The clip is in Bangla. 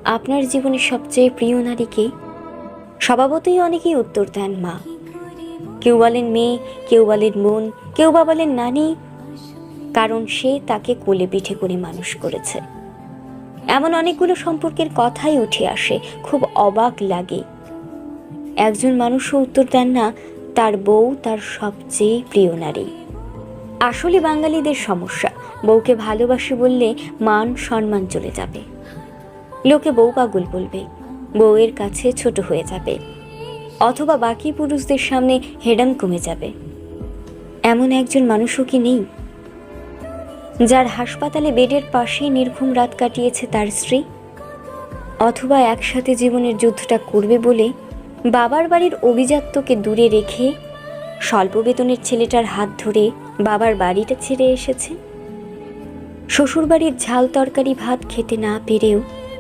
আপনার জীবনের সবচেয়ে প্রিয় নারী কে? স্বভাবতই অনেকেই উত্তর দেন মা। কেউ বলেন মেয়ে, কেউ বলেন বোন, কেউ বা বলেন নানি, কারণ সে তাকে কোলে পিঠে করে মানুষ করেছে। এমন অনেকগুলো সম্পর্কের কথাই উঠে আসে, খুব অবাক লাগে। একজন মানুষও উত্তর দেন না তার বউ তার সবচেয়ে প্রিয় নারী। আসলে বাঙালিদের সমস্যা, বউকে ভালোবাসি বললে মান সম্মান চলে যাবে, লোকে বউ পাগল বলবে, বউয়ের কাছে ছোট হয়ে যাবে, অথবা বাকি পুরুষদের সামনে হেডাম কমে যাবে। এমন একজন মানুষও কি নেই যার হাসপাতালে বেডের পাশে নির্ঘুম রাত কাটিয়েছে তার স্ত্রী? অথবা একসাথে জীবনের যুদ্ধটা করবে বলে বাবার বাড়ির অভিজাত্যকে দূরে রেখে স্বল্প বেতনের ছেলেটার হাত ধরে বাবার বাড়িটা ছেড়ে এসেছে? শ্বশুরবাড়ির ঝাল তরকারি ভাত খেতে না পেরেও